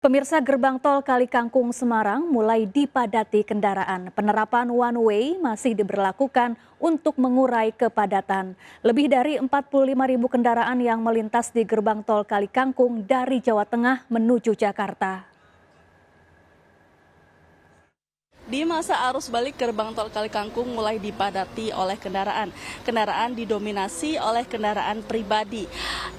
Pemirsa, gerbang tol Kali Kangkung Semarang mulai dipadati kendaraan. Penerapan one way masih diberlakukan untuk mengurai kepadatan. Lebih dari 45.000 kendaraan yang melintas di gerbang tol Kali Kangkung dari Jawa Tengah menuju Jakarta. Di masa arus balik gerbang tol Kali Kangkung mulai dipadati oleh kendaraan. Kendaraan didominasi oleh kendaraan pribadi.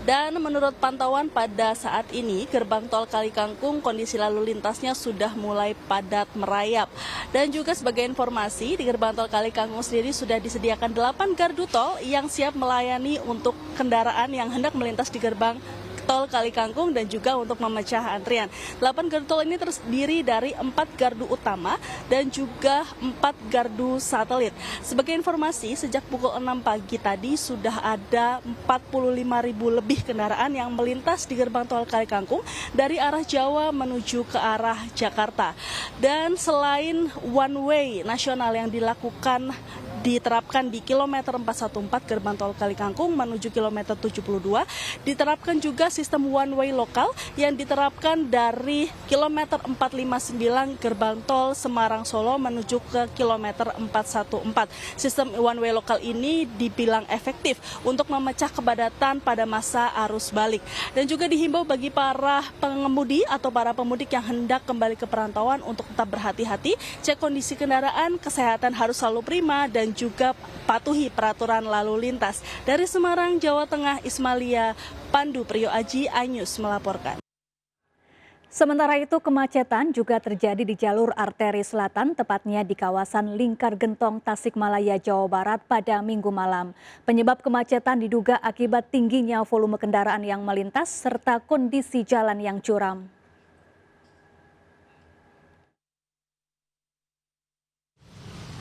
Dan menurut pantauan pada saat ini, gerbang tol Kali Kangkung kondisi lalu lintasnya sudah mulai padat merayap. Dan juga sebagai informasi, di gerbang tol Kali Kangkung sendiri sudah disediakan 8 gardu tol yang siap melayani untuk kendaraan yang hendak melintas di gerbang tol Kali Kangkung dan juga untuk memecah antrian. 8 gardu tol ini terdiri dari 4 gardu utama dan juga 4 gardu satelit. Sebagai informasi, sejak pukul 6 pagi tadi sudah ada 45.000 lebih kendaraan yang melintas di gerbang tol Kali Kangkung dari arah Jawa menuju ke arah Jakarta. Dan selain one way nasional yang diterapkan di kilometer 414 gerbang tol Kali Kangkung menuju kilometer 72, diterapkan juga sistem one way lokal yang diterapkan dari kilometer 459 gerbang tol Semarang Solo menuju ke kilometer 414. Sistem one way lokal ini dibilang efektif untuk memecah kepadatan pada masa arus balik. Dan juga dihimbau bagi para pengemudi atau para pemudik yang hendak kembali ke perantauan untuk tetap berhati-hati, cek kondisi kendaraan, kesehatan harus selalu prima dan juga patuhi peraturan lalu lintas. Dari Semarang, Jawa Tengah, Ismalia Pandu Priyo Aji, iNews melaporkan. Sementara itu, kemacetan juga terjadi di jalur arteri selatan, tepatnya di kawasan Lingkar Gentong, Tasikmalaya, Jawa Barat pada Minggu malam. Penyebab kemacetan diduga akibat tingginya volume kendaraan yang melintas serta kondisi jalan yang curam.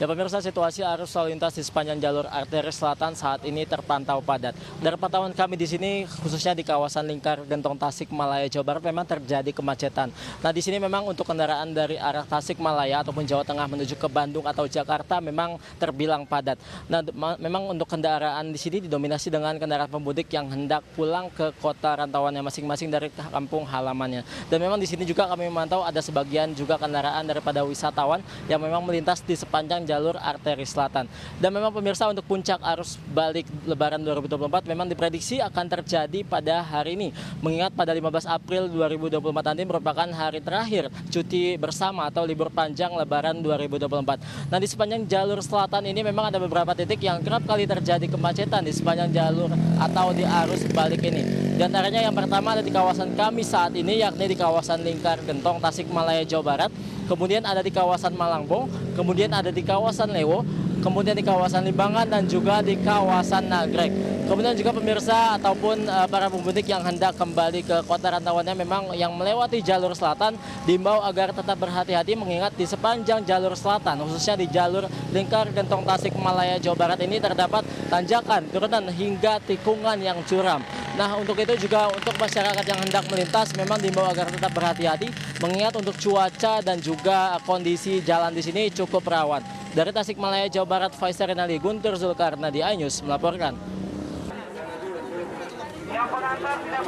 Ya pemirsa, situasi arus lalu lintas di sepanjang jalur arteri selatan saat ini terpantau padat. Dari pantauan kami di sini, khususnya di kawasan Lingkar Gentong Tasikmalaya, Jawa Barat, memang terjadi kemacetan. Nah di sini memang untuk kendaraan dari arah Tasikmalaya ataupun Jawa Tengah menuju ke Bandung atau Jakarta memang terbilang padat. Nah memang untuk kendaraan di sini didominasi dengan kendaraan pemudik yang hendak pulang ke kota rantauannya masing-masing dari kampung halamannya. Dan memang di sini juga kami memantau ada sebagian juga kendaraan daripada wisatawan yang memang melintas di sepanjang jalur arteri selatan. Dan memang pemirsa, untuk puncak arus balik Lebaran 2024 memang diprediksi akan terjadi pada hari ini. Mengingat pada 15 April 2024 nanti merupakan hari terakhir cuti bersama atau libur panjang Lebaran 2024. Nah di sepanjang jalur selatan ini memang ada beberapa titik yang kerap kali terjadi kemacetan di sepanjang jalur atau di arus balik ini. Di antaranya yang pertama ada di kawasan kami saat ini, yakni di kawasan Lingkar Gentong Tasikmalaya, Jawa Barat. Kemudian ada di kawasan Malangbong, kemudian ada di kawasan Lewo, kemudian di kawasan Limbangan dan juga di kawasan Nagrek. Kemudian juga pemirsa ataupun para pemudik yang hendak kembali ke kota rantauannya memang yang melewati jalur selatan diimbau agar tetap berhati-hati, mengingat di sepanjang jalur selatan khususnya di jalur Lingkar Gentong Tasikmalaya, Jawa Barat ini terdapat tanjakan, turunan hingga tikungan yang curam. Nah untuk itu juga untuk masyarakat yang hendak melintas memang diimbau agar tetap berhati-hati, mengingat untuk cuaca dan juga kondisi jalan di sini cukup rawan. Dari Tasikmalaya, Jawa Barat, Faisal Renali, Guntur Zulkarnaedi, iNews melaporkan.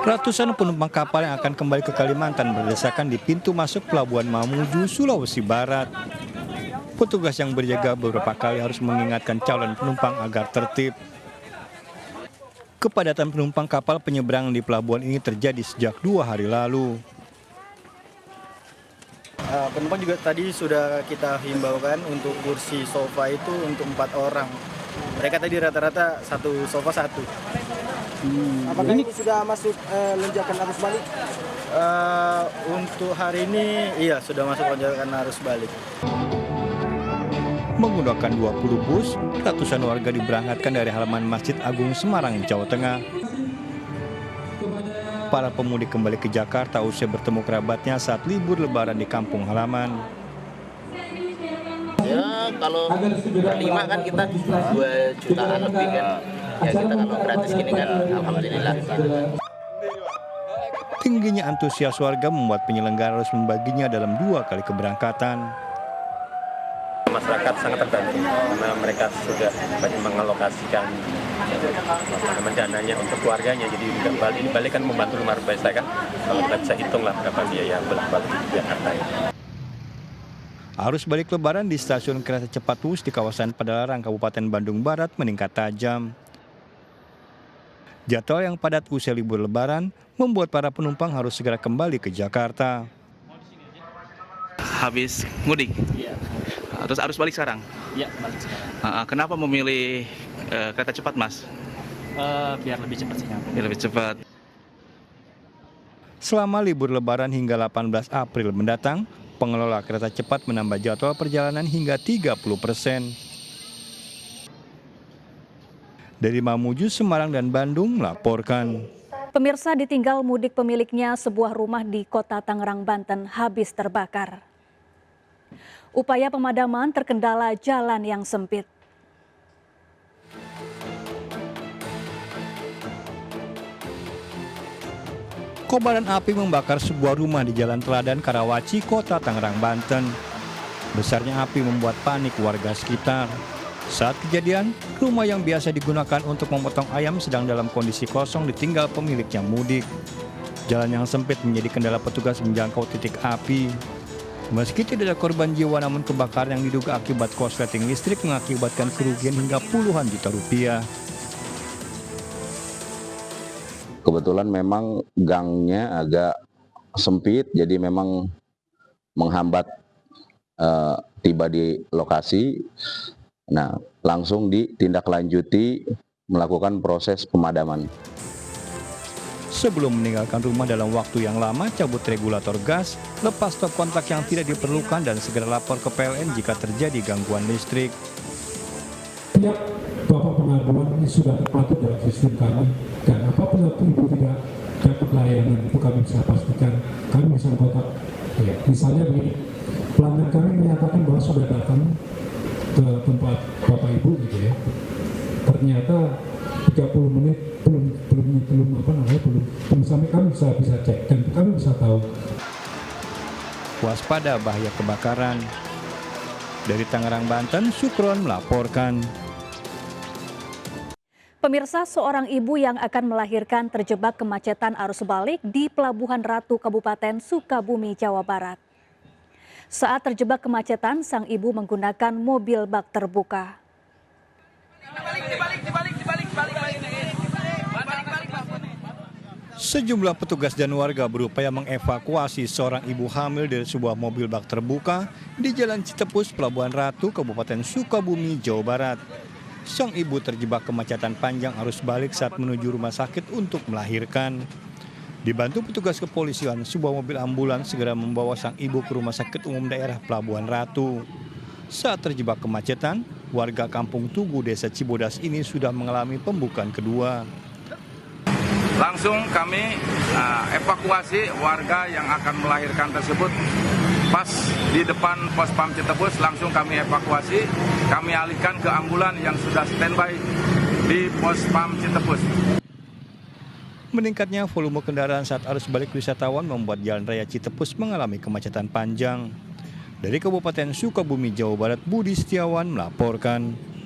Ratusan penumpang kapal yang akan kembali ke Kalimantan berdesakan di pintu masuk Pelabuhan Mamuju, Sulawesi Barat. Petugas yang berjaga beberapa kali harus mengingatkan calon penumpang agar tertib. Kepadatan penumpang kapal penyeberangan di pelabuhan ini terjadi sejak 2 hari lalu. Penumpang juga tadi sudah kita himbaukan untuk kursi sofa itu untuk 4 orang. Mereka tadi rata-rata satu sofa satu. Apakah ini sudah masuk lonjakan arus balik? Untuk hari ini iya sudah masuk lonjakan arus balik. Menggunakan 20 bus, ratusan warga diberangkatkan dari halaman Masjid Agung Semarang, Jawa Tengah. Para pemudik kembali ke Jakarta usai bertemu kerabatnya saat libur Lebaran di kampung halaman. Ya kalau berlima kan kita 2 jutaan lebih kan. Ya kita kalau gratis gini kan alhamdulillah. Tingginya antusias warga membuat penyelenggara harus membaginya dalam 2 kali keberangkatan. Masyarakat sangat terbantu karena mereka sudah banyak mengalokasikan dananya untuk keluarganya. Jadi ini balik kan membantu rumah saya kan. Kalau kita bisa hitung lah berapa biaya bolak-balik di Jakarta ya. Arus balik lebaran di stasiun kereta cepat Wus di kawasan Padalarang, Kabupaten Bandung Barat meningkat tajam. Jadwal yang padat usai libur lebaran membuat para penumpang harus segera kembali ke Jakarta. Habis mudik? Iya. Terus arus balik sekarang? Iya, balik sekarang. Kenapa memilih kereta cepat, Mas? Biar lebih cepat sih nyampe. Biar lebih cepat. Selama libur lebaran hingga 18 April mendatang, pengelola kereta cepat menambah jadwal perjalanan hingga 30%. Dari Mamuju, Semarang, dan Bandung melaporkan. Pemirsa, ditinggal mudik pemiliknya, sebuah rumah di Kota Tangerang, Banten habis terbakar. Upaya pemadaman terkendala jalan yang sempit. Kobaran api membakar sebuah rumah di Jalan Teladan, Karawaci, Kota Tangerang, Banten. Besarnya api membuat panik warga sekitar. Saat kejadian, rumah yang biasa digunakan untuk memotong ayam sedang dalam kondisi kosong ditinggal pemiliknya mudik. Jalan yang sempit menjadi kendala petugas menjangkau titik api. Meski tidak ada korban jiwa, namun kebakaran yang diduga akibat korsleting listrik mengakibatkan kerugian hingga puluhan juta rupiah. Kebetulan memang gangnya agak sempit, jadi memang menghambat tiba di lokasi. Nah, langsung ditindaklanjuti melakukan proses pemadaman. Sebelum meninggalkan rumah dalam waktu yang lama, cabut regulator gas, lepas stop kontak yang tidak diperlukan, dan segera lapor ke PLN jika terjadi gangguan listrik. Setiap bapak pengaduan ini sudah terpatut dalam sistem kami, dan apapun itu tidak dapat layanan itu kami bisa pastikan, kami bisa kontak. Ya, misalnya begini, pelanggan kami menyatakan bahwa sudah datang ke tempat bapak ibu gitu ya, ternyata 30 menit belum sampai, kami bisa cek dan kami bisa tahu. Waspada bahaya kebakaran. Dari Tangerang, Banten, Sukron melaporkan. Pemirsa, seorang ibu yang akan melahirkan terjebak kemacetan arus balik di Pelabuhan Ratu, Kabupaten Sukabumi, Jawa Barat. Saat terjebak kemacetan, sang ibu menggunakan mobil bak terbuka. Sejumlah petugas dan warga berupaya mengevakuasi seorang ibu hamil dari sebuah mobil bak terbuka di Jalan Citepus, Pelabuhan Ratu, Kabupaten Sukabumi, Jawa Barat. Sang ibu terjebak kemacetan panjang arus balik saat menuju rumah sakit untuk melahirkan. Dibantu petugas kepolisian, sebuah mobil ambulans segera membawa sang ibu ke Rumah Sakit Umum Daerah Pelabuhan Ratu. Saat terjebak kemacetan, warga Kampung Tugu, Desa Cibodas ini sudah mengalami pembukaan kedua. Langsung kami evakuasi warga yang akan melahirkan tersebut. Pas di depan pos pam Citepus, langsung kami evakuasi, kami alihkan ke ambulan yang sudah standby di pos pam Citepus. Meningkatnya volume kendaraan saat arus balik wisatawan membuat Jalan Raya Citepus mengalami kemacetan panjang. Dari Kabupaten Sukabumi, Jawa Barat, Budi Setiawan melaporkan.